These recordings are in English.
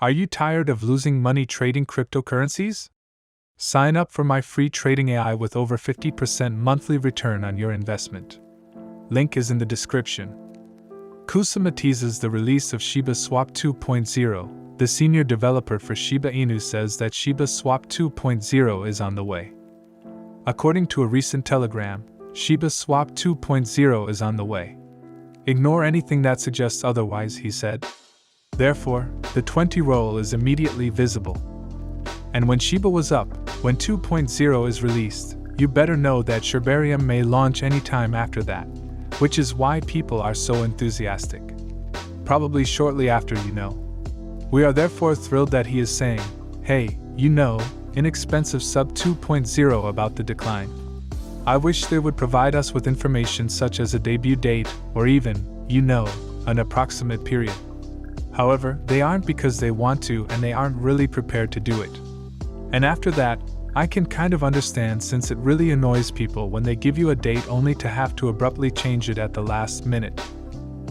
Are you tired of losing money trading cryptocurrencies? Sign up for my free trading AI with over 50% monthly return on your investment. Link is in the description. Kusama teases the release of Shiba Swap 2.0. The senior developer for Shiba Inu says that Shiba Swap 2.0 is on the way. According to a recent telegram, Shiba Swap 2.0 is on the way. Ignore anything that suggests otherwise, he said. Therefore, the 20 roll is immediately visible. And when Shiba was up, when 2.0 is released, you better know that Shibarium may launch anytime after that, which is why people are so enthusiastic. Probably shortly after, We are therefore thrilled that he is saying, hey, inexpensive sub 2.0 about the decline. I wish they would provide us with information such as a debut date or even, an approximate period. However, they aren't because they want to and they aren't really prepared to do it. And after that, I can kind of understand since it really annoys people when they give you a date only to have to abruptly change it at the last minute.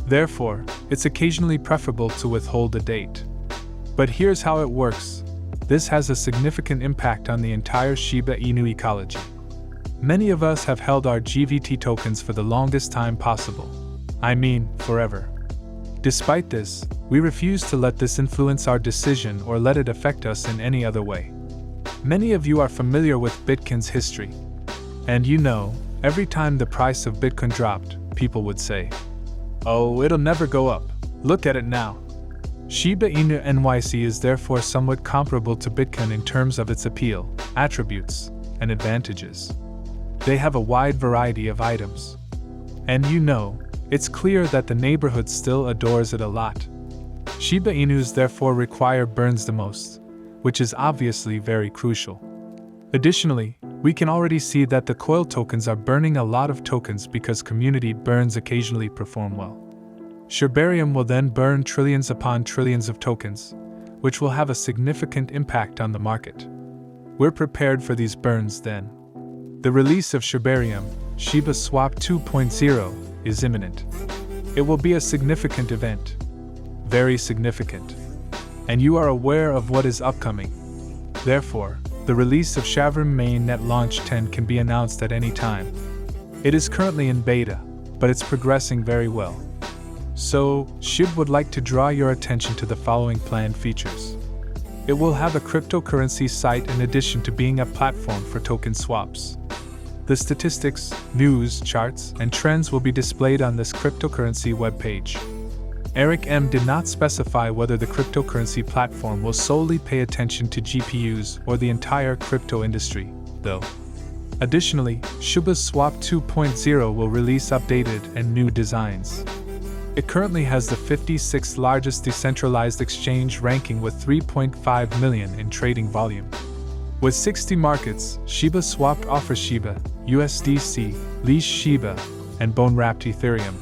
Therefore, it's occasionally preferable to withhold a date. But here's how it works. This has a significant impact on the entire Shiba Inu ecology. Many of us have held our GVT tokens for the longest time possible. I mean, forever. Despite this, we refuse to let this influence our decision or let it affect us in any other way. Many of you are familiar with Bitcoin's history. And every time the price of Bitcoin dropped, people would say, "Oh, it'll never go up. Look at it now." Shiba Inu NYC is therefore somewhat comparable to Bitcoin in terms of its appeal, attributes, and advantages. They have a wide variety of items. And it's clear that the neighborhood still adores it a lot. Shiba Inus therefore require burns the most, which is obviously very crucial. Additionally, we can already see that the coil tokens are burning a lot of tokens because community burns occasionally perform well. Shibarium will then burn trillions upon trillions of tokens, which will have a significant impact on the market. We're prepared for these burns then. The release of Shibarium, Shiba Swap 2.0, is imminent. It will be a significant event. Very significant. And you are aware of what is upcoming. Therefore, the release of Shibarium mainnet launch 10 can be announced at any time. It is currently in beta, but it's progressing very well. So, SHIB would like to draw your attention to the following planned features. It will have a cryptocurrency site in addition to being a platform for token swaps. The statistics, news, charts, and trends will be displayed on this cryptocurrency webpage. Eric M. did not specify whether the cryptocurrency platform will solely pay attention to GPUs or the entire crypto industry, though. Additionally, Shiba Swap 2.0 will release updated and new designs. It currently has the 56th largest decentralized exchange ranking with 3.5 million in trading volume. With 60 markets, Shiba Swap offers Shiba, USDC, Leash Shiba, and Bone Wrapped Ethereum.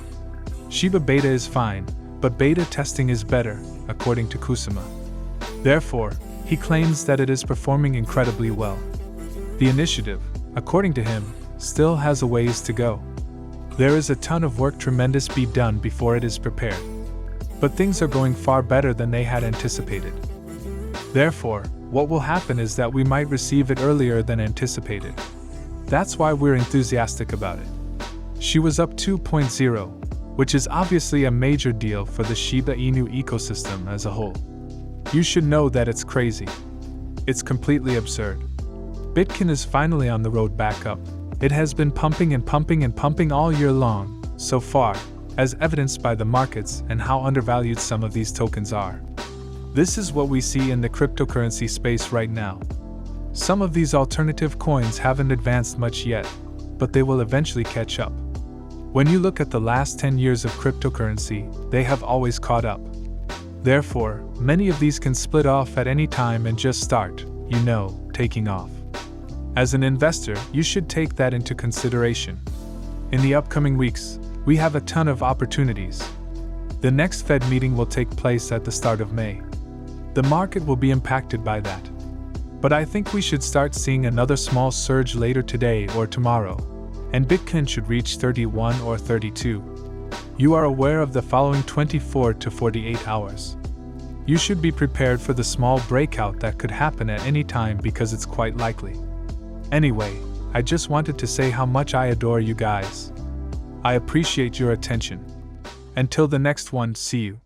Shiba Beta is fine, but beta testing is better, according to Kusama. Therefore, he claims that it is performing incredibly well. The initiative, according to him, still has a ways to go. There is a ton of work tremendous be done before it is prepared. But things are going far better than they had anticipated. Therefore, what will happen is that we might receive it earlier than anticipated. That's why we're enthusiastic about it. She was up 2.0, which is obviously a major deal for the Shiba Inu ecosystem as a whole. You should know that it's crazy. It's completely absurd. Bitcoin is finally on the road back up. It has been pumping and pumping and pumping all year long, so far, as evidenced by the markets and how undervalued some of these tokens are. This is what we see in the cryptocurrency space right now. Some of these alternative coins haven't advanced much yet, but they will eventually catch up. When you look at the last 10 years of cryptocurrency, they have always caught up. Therefore, many of these can split off at any time and just start, taking off. As an investor, you should take that into consideration. In the upcoming weeks, we have a ton of opportunities. The next Fed meeting will take place at the start of May. The market will be impacted by that. But I think we should start seeing another small surge later today or tomorrow, and Bitcoin should reach 31 or 32. You are aware of the following 24 to 48 hours. You should be prepared for the small breakout that could happen at any time because it's quite likely. Anyway, I just wanted to say how much I adore you guys. I appreciate your attention. Until the next one, see you.